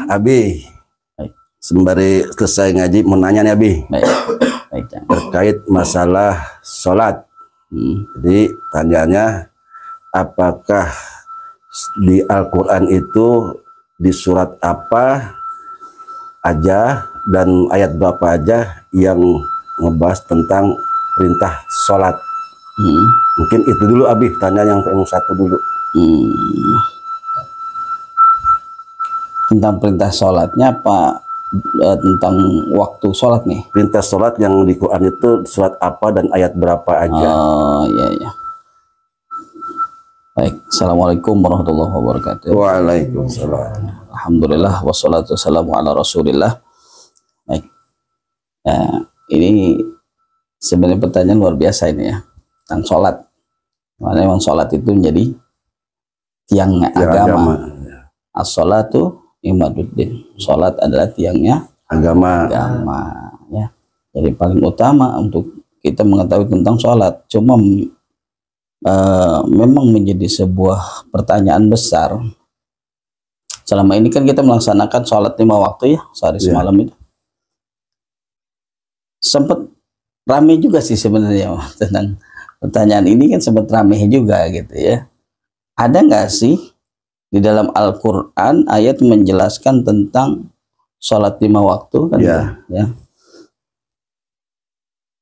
Abi, Baik. sembari selesai ngaji mau nanya nih Abi, Baik, terkait masalah sholat. Jadi tanyanya, apakah di Al-Quran itu di surat apa aja dan ayat berapa aja yang ngebahas tentang perintah sholat? Mungkin itu dulu Abi, tanya yang satu dulu. Tentang perintah sholatnya apa tentang waktu sholat nih? Perintah sholat yang di Quran itu surat apa dan ayat berapa aja? Oh iya. Baik, assalamualaikum warahmatullahi wabarakatuh. Waalaikumsalam. Alhamdulillah wassalatu wassalamu ala rasulillah. Baik, ini sebenarnya pertanyaan luar biasa ini ya, tentang sholat. Karena memang sholat itu menjadi tiang agama. As-sholatu imaduddin. Sholat adalah tiangnya agama ya. Jadi paling utama untuk kita mengetahui tentang sholat. Cuma memang menjadi sebuah pertanyaan besar. Selama ini kan kita melaksanakan sholat 5 waktu ya, sehari semalam itu. Sempat rame juga sih sebenarnya tentang pertanyaan ini, kan sempat rame juga gitu ya. Ada nggak sih di dalam Al-Quran ayat menjelaskan tentang sholat 5 waktu kan? Ya.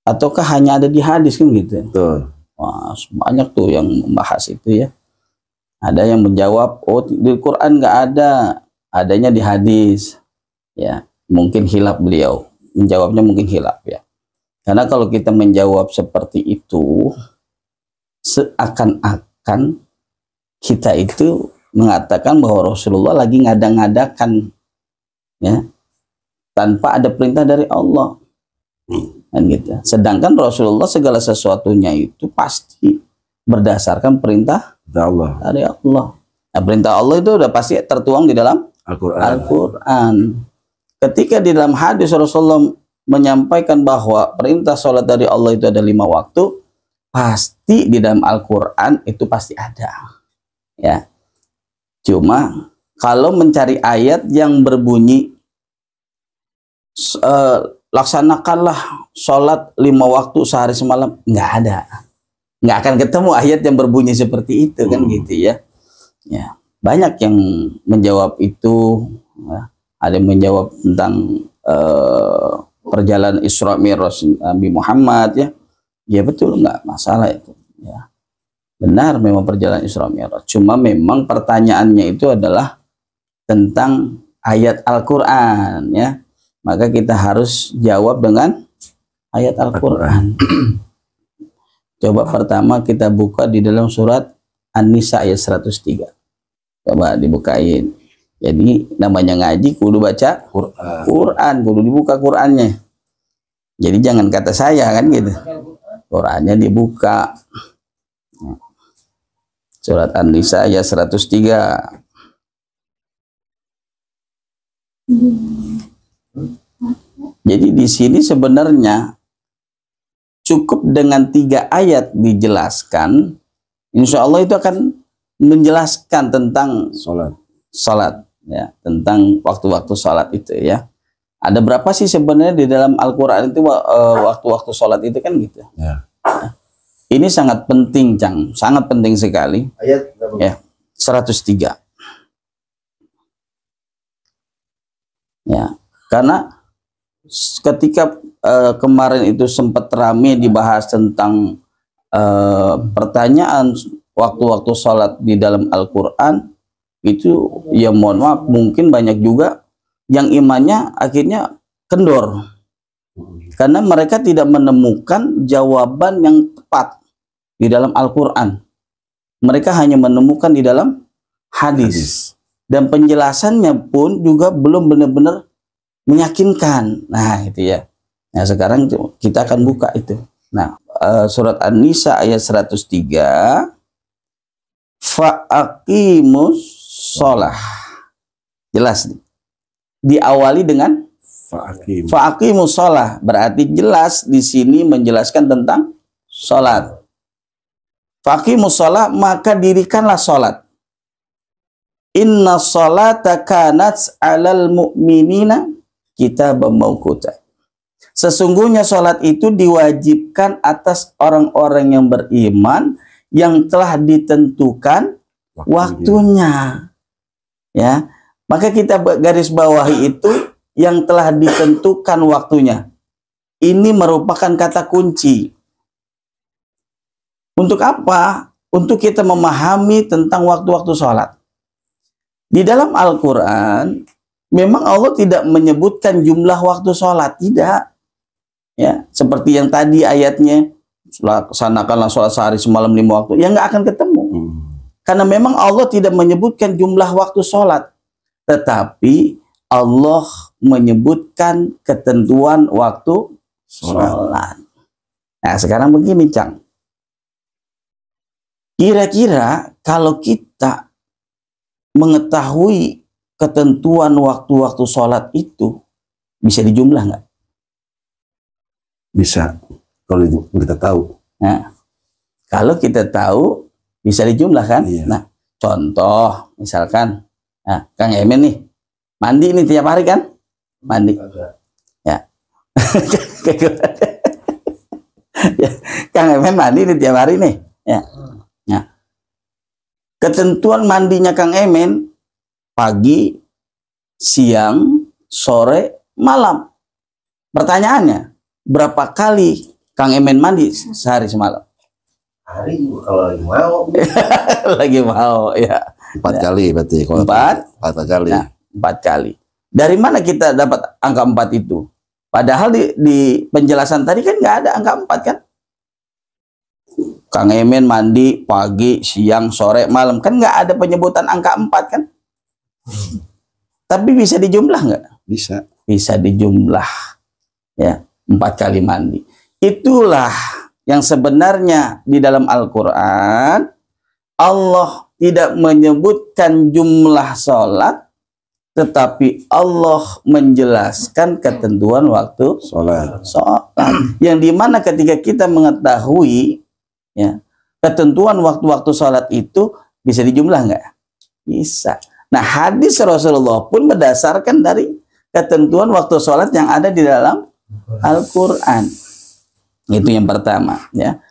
Ataukah hanya ada di hadis kan gitu? Betul. Wah, banyak tuh yang membahas itu ya. Ada yang menjawab, oh di Quran nggak ada, adanya di hadis. Ya, mungkin khilaf beliau. Menjawabnya mungkin khilaf ya. Karena kalau kita menjawab seperti itu, seakan-akan kita itu mengatakan bahwa Rasulullah lagi ngada-ngadakan ya, tanpa ada perintah dari Allah. Kan gitu. Sedangkan Rasulullah segala sesuatunya itu pasti berdasarkan perintah dari Allah. Nah, perintah Allah itu udah pasti tertuang di dalam Al-Quran. Ketika di dalam hadis Rasulullah menyampaikan bahwa perintah sholat dari Allah itu ada 5 waktu, pasti di dalam Al-Quran itu pasti ada. Ya. Cuma kalau mencari ayat yang berbunyi laksanakanlah sholat 5 waktu sehari semalam, nggak ada, nggak akan ketemu ayat yang berbunyi seperti itu kan gitu ya. Ya, banyak yang menjawab itu. Ya. Ada yang menjawab tentang perjalanan Isra Mi'raj Nabi Muhammad ya. Ya betul, nggak masalah itu. Ya. Benar memang perjalanan Isra Mi'raj. Cuma memang pertanyaannya itu adalah tentang ayat Al-Quran ya. Maka kita harus jawab dengan ayat Al-Quran. Coba pertama kita buka di dalam surat An-Nisa ayat 103. Coba dibukain. Jadi namanya ngaji kudu baca Quran, kudu dibuka Qurannya. Jadi jangan kata saya kan gitu. Qurannya dibuka. Surat An-Nisa ayat 103. Jadi di sini sebenarnya cukup dengan 3 ayat dijelaskan. Insya Allah itu akan menjelaskan tentang sholat ya, tentang waktu-waktu sholat itu ya. Ada berapa sih sebenarnya di dalam Al-Quran itu waktu-waktu sholat itu kan gitu ya. Ini sangat penting, sangat penting sekali. Ayat ya, 103. Ya, karena ketika kemarin itu sempat rame dibahas tentang pertanyaan waktu-waktu sholat di dalam Al-Quran, itu ya mohon maaf mungkin banyak juga yang imannya akhirnya kendor. Karena mereka tidak menemukan jawaban yang tepat di dalam Al-Quran. Mereka hanya menemukan di dalam hadis. Dan penjelasannya pun juga belum benar-benar meyakinkan. Nah itu ya. Nah sekarang kita akan buka itu. Nah surat An-Nisa ayat 103. Fa'aqimus sholah. Jelas nih. Diawali dengan fa'aqimus sholah. Berarti jelas di sini menjelaskan tentang sholat. Fa'aqimus sholah, maka dirikanlah sholat. Inna sholata kanat alal mu'minina kitaban mawquta. Sesungguhnya sholat itu diwajibkan atas orang-orang yang beriman yang telah ditentukan waktunya. Ya, maka kita garis bawahi itu yang telah ditentukan waktunya. Ini merupakan kata kunci. Untuk apa? Untuk kita memahami tentang waktu-waktu sholat. Di dalam Al-Quran, memang Allah tidak menyebutkan jumlah waktu sholat, tidak. Ya, seperti yang tadi ayatnya, laksanakanlah sholat sehari semalam 5 waktu, yang nggak akan ketemu. Karena memang Allah tidak menyebutkan jumlah waktu sholat, tetapi Allah menyebutkan ketentuan waktu sholat. Nah, sekarang begini, Cang. Kira-kira kalau kita mengetahui ketentuan waktu-waktu sholat itu, bisa dijumlah nggak? Bisa, kalau kita tahu. Nah, kalau kita tahu, bisa dijumlah kan? Iya. Nah, contoh, misalkan, nah, Kang Emen nih, mandi nih tiap hari kan? Mandi. Ya. Ya, Kang Emen mandi nih tiap hari nih. Ya. Nah, ketentuan mandinya Kang Emen pagi, siang, sore, malam. Pertanyaannya, berapa kali Kang Emen mandi sehari semalam? Hari juga kalau lagi mau. Lagi mau, ya. 4 kali berarti. Kalau 4 kali. Nah, 4 kali. Dari mana kita dapat angka 4 itu? Padahal di penjelasan tadi kan nggak ada angka 4 kan? Kang Emen mandi pagi, siang, sore, malam. Kan nggak ada penyebutan angka 4 kan? Tapi bisa dijumlah nggak? Bisa. Bisa dijumlah. Ya, 4 kali mandi. Itulah yang sebenarnya di dalam Al-Quran Allah tidak menyebutkan jumlah sholat, tetapi Allah menjelaskan ketentuan waktu Sholat. Yang dimana ketika kita mengetahui ya ketentuan waktu-waktu sholat itu, bisa dijumlah nggak? Bisa. Nah, hadis Rasulullah pun berdasarkan dari ketentuan waktu sholat yang ada di dalam Al-Quran. Itu yang pertama, ya.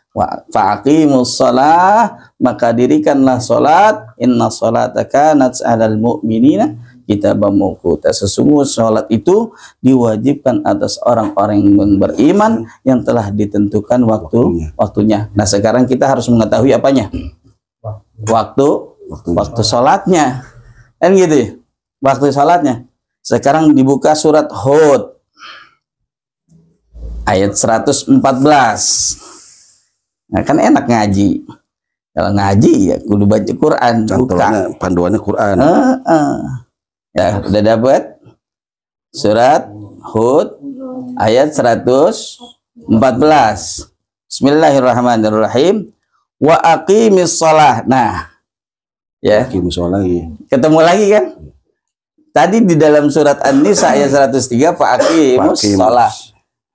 Faqimus shalah, maka dirikanlah sholat. Inna sholata kanat 'alal mu'minina kitaban mawquta. Sesungguhnya sholat itu diwajibkan atas orang-orang yang beriman yang telah ditentukan waktunya. Nah, sekarang kita harus mengetahui apanya? Waktu sholatnya. Kan gitu ya? Waktu sholatnya. Sekarang dibuka surat Hud ayat 114. Nah, kan enak ngaji. Kalau ngaji ya kudu baca Quran. Panduannya Quran. Ya, udah dapat surat Hud ayat 114. Bismillahirrahmanirrahim. Wa aqimis shalah. Nah, ya. Ketemu lagi kan? Tadi di dalam surat An-Nisa ayat 103 fa aqimus shalah.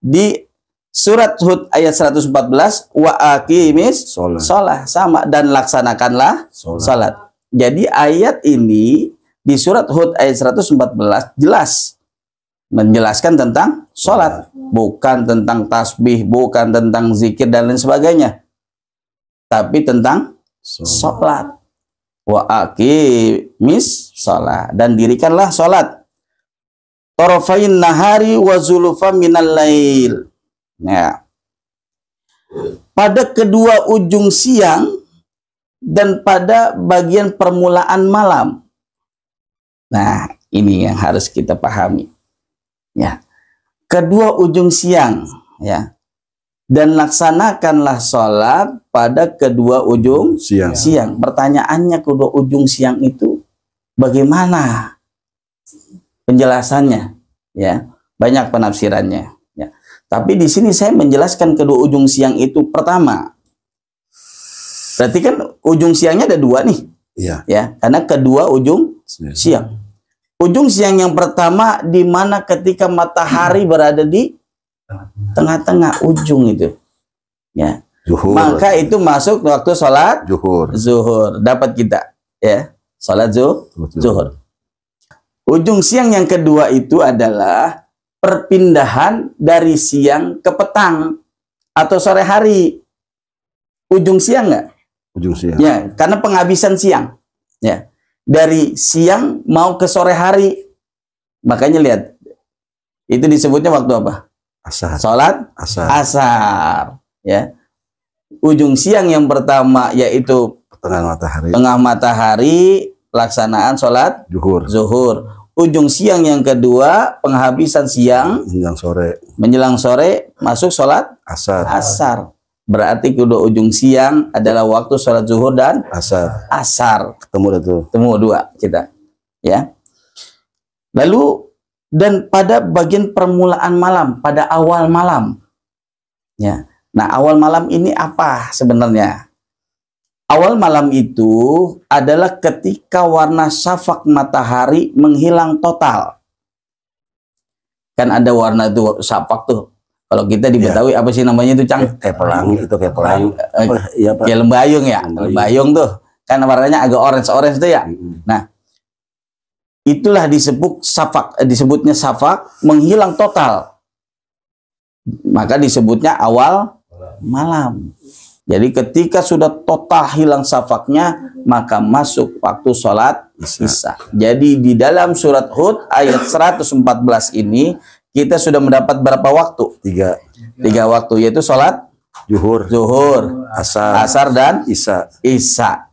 Di surat Hud ayat 114 wa aqimis shalah, sama, dan laksanakanlah salat. Jadi ayat ini di surat Hud ayat 114 jelas menjelaskan tentang salat, bukan tentang tasbih, bukan tentang zikir dan lain sebagainya, tapi tentang salat. Wa aqimis shalah, dan dirikanlah salat. Tarafain nahari wa zulufan minal lail. Ya. Pada kedua ujung siang dan pada bagian permulaan malam. Nah, ini yang harus kita pahami. Ya. Kedua ujung siang, ya. Dan laksanakanlah sholat pada kedua ujung siang. Pertanyaannya, kedua ujung siang itu bagaimana penjelasannya? Ya, banyak penafsirannya. Ya. Tapi di sini saya menjelaskan kedua ujung siang itu, pertama, Berarti kan ujung siangnya ada dua nih, Iya. ya, karena kedua ujung siang. Ujung siang yang pertama di mana ketika matahari berada di tengah-tengah ujung itu, ya. Zuhur. Maka itu masuk waktu sholat Zuhur. zuhur. Dapat kita, ya, sholat zuhur. Ujung siang yang kedua itu adalah perpindahan dari siang ke petang atau sore hari. Ujung siang nggak? Ujung siang. Ya, karena penghabisan siang. Ya, dari siang mau ke sore hari. Makanya lihat, itu disebutnya waktu apa? Asar. Sholat Asar. asar. Ya, ujung siang yang pertama yaitu Tengah matahari. tengah matahari, pelaksanaan sholat Zuhur. zuhur. Ujung siang yang kedua penghabisan siang Menjelang sore. menjelang sore masuk sholat Asar. asar. Berarti kedua ujung siang adalah waktu sholat zuhur dan Asar. asar. Ketemu dah tuh. Temu dua kita, ya. Lalu dan pada bagian permulaan malam, pada awal malam, ya. Nah, awal malam ini apa sebenarnya? Awal malam itu adalah ketika warna syafaq matahari menghilang total. Kan ada warna itu syafaq tuh. Kalau kita di Betawi apa sih namanya itu, Cang? Kayak pelangi itu kayak pelangi. Iya Pak. Kayak lembayung ya, Lembayung. lembayung tuh. Kan warnanya agak orange tuh ya. Nah, itulah disebut syafaq, disebutnya syafaq menghilang total. Maka disebutnya awal malam. Jadi ketika sudah total hilang syafaqnya, maka masuk waktu sholat isya. Jadi di dalam surat Hud ayat 114 ini kita sudah mendapat berapa waktu? Tiga waktu, yaitu sholat zuhur, asar dan isya.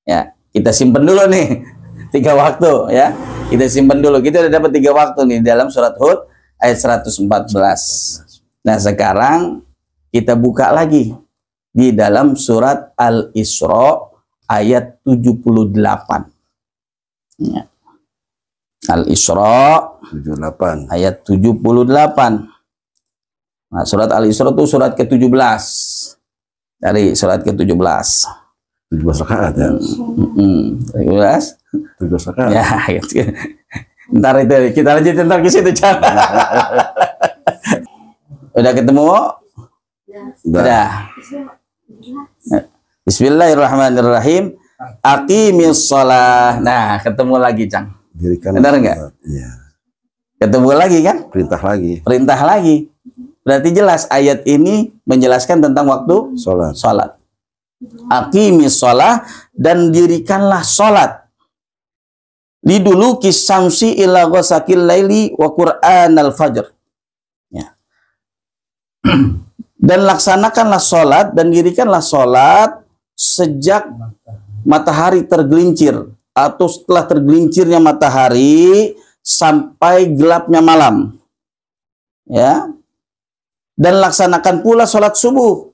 Ya, kita simpen dulu nih 3 waktu, ya. Kita simpen dulu. Kita udah dapat 3 waktu nih dalam surat Hud ayat 114. Nah, sekarang kita buka lagi di dalam surat Al-Isra ayat 78. Ya. Al-Isra 78. ayat 78. Nah, surat Al-Isra itu surat ke-17. Dari surat ke-17. 17 rakaat ya. 17. 17 rakaat. Ya, gitu. Ntar itu kita lanjut ntar ke situ, Cang. Udah ketemu? Udah. Bismillahirrahmanirrahim. Aqimis shalah. Nah, ketemu lagi, Cang. Dirikan. Benar nggak? Iya. Ketemu lagi kan? Perintah lagi. Perintah lagi. Berarti jelas ayat ini menjelaskan tentang waktu sholat. Aqimis shalah, dan dirikanlah sholat. Liduluki syamsi ila ghasaqil laili wa qur'anal fajr. Ya. Dan laksanakanlah sholat dan dirikanlah sholat sejak matahari tergelincir atau setelah tergelincirnya matahari sampai gelapnya malam, ya. Dan laksanakan pula sholat subuh.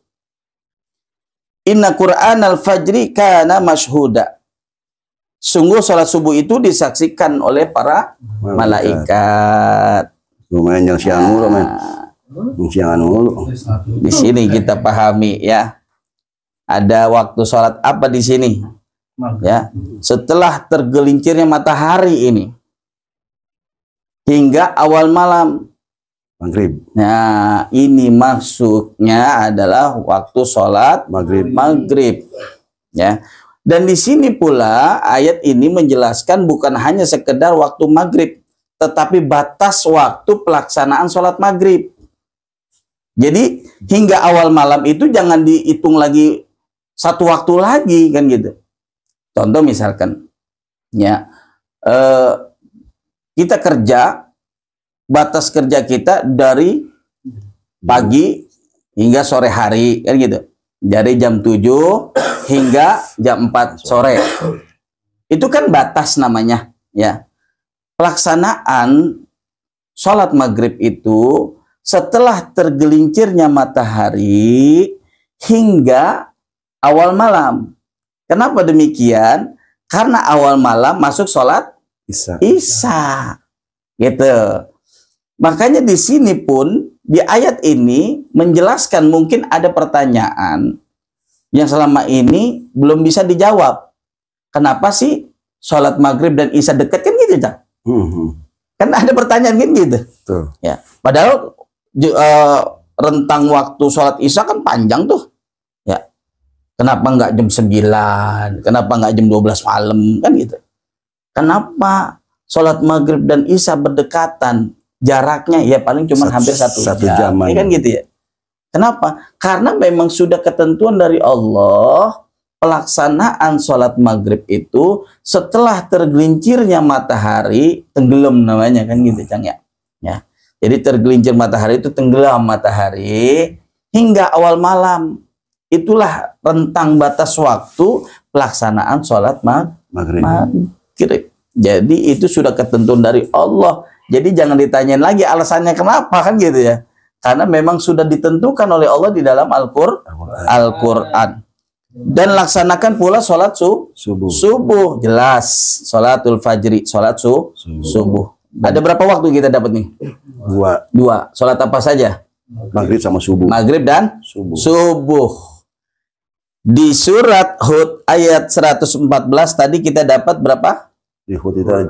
Inna Qur'anal fajri kana mashhuda. Sungguh sholat subuh itu disaksikan oleh para malaikat. Lumayan yang siang mulu, men. Siangan mulu. Di sini kita pahami, ya. Ada waktu sholat apa di sini? Ya, setelah tergelincirnya matahari ini hingga awal malam. Maghrib. Nah, ini maksudnya adalah waktu sholat maghrib. Ya. Dan di sini pula ayat ini menjelaskan bukan hanya sekedar waktu maghrib, tetapi batas waktu pelaksanaan sholat maghrib. Jadi hingga awal malam itu jangan dihitung lagi satu waktu lagi, kan gitu. Contoh misalkan, ya, kita kerja, batas kerja kita dari pagi hingga sore hari, kan gitu. Dari jam 7 hingga jam 4 sore. Itu kan batas namanya, ya. Pelaksanaan sholat maghrib itu setelah tergelincirnya matahari hingga awal malam. Kenapa demikian? Karena awal malam masuk sholat isya. Gitu. Makanya di sini pun di ayat ini menjelaskan, mungkin ada pertanyaan, yang selama ini belum bisa dijawab. Kenapa sih sholat maghrib dan isya dekat kan gitu, Cang? Kan ada pertanyaan kan gitu. Betul. Ya, padahal rentang waktu sholat isya kan panjang tuh. Ya. Kenapa nggak jam 9? Kenapa nggak jam 12 malam kan gitu? Kenapa sholat maghrib dan isya berdekatan? Jaraknya ya paling cuma hampir satu jam. Ya kan gitu ya. Kenapa? Karena memang sudah ketentuan dari Allah, pelaksanaan sholat maghrib itu setelah tergelincirnya matahari, tenggelam namanya kan gitu, Cang ya. Ya. Jadi tergelincir matahari itu tenggelam matahari hingga awal malam. Itulah rentang batas waktu pelaksanaan sholat maghrib. Jadi itu sudah ketentuan dari Allah. Jadi jangan ditanyain lagi alasannya kenapa kan gitu ya. Karena memang sudah ditentukan oleh Allah di dalam Al-Quran. Dan laksanakan pula sholat subuh. Jelas. Sholatul fajri. Sholat subuh. Ada berapa waktu kita dapat nih? Dua. Sholat apa saja? Maghrib sama subuh. Maghrib dan subuh. Di surat Hud ayat 114 tadi kita dapat berapa? Di Hud itu ada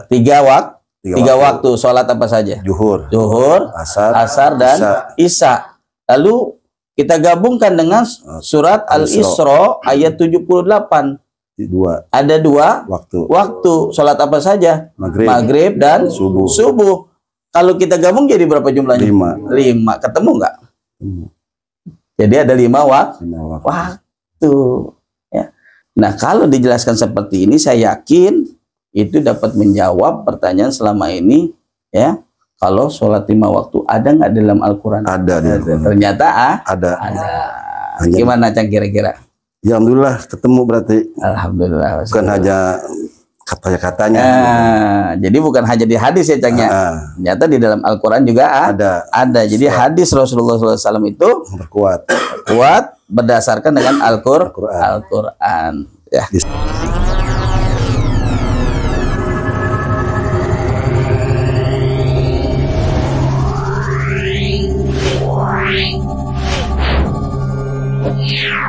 tiga waktu. Sholat apa saja? Zuhur, asar dan isya. Lalu kita gabungkan dengan surat Al-Isra ayat 78. Ada dua waktu. Sholat apa saja? Maghrib dan subuh. Kalau kita gabung jadi berapa jumlahnya? 5. Ketemu nggak? Jadi ada 5 waktu. Ya. Nah, kalau dijelaskan seperti ini, saya yakin itu dapat menjawab pertanyaan selama ini, ya. Kalau sholat 5 waktu ada nggak dalam Al-Quran? Ada. Ternyata ada. Gimana, Cang, kira-kira? Ya, alhamdulillah ketemu berarti. Alhamdulillah. Bukan hanya katanya. Jadi bukan hanya di hadis ya, Cang, ya. Ternyata di dalam Al-Quran juga ada. Jadi hadis Rasulullah SAW itu berkuat berdasarkan dengan Al-Quran. Ya. Yeah.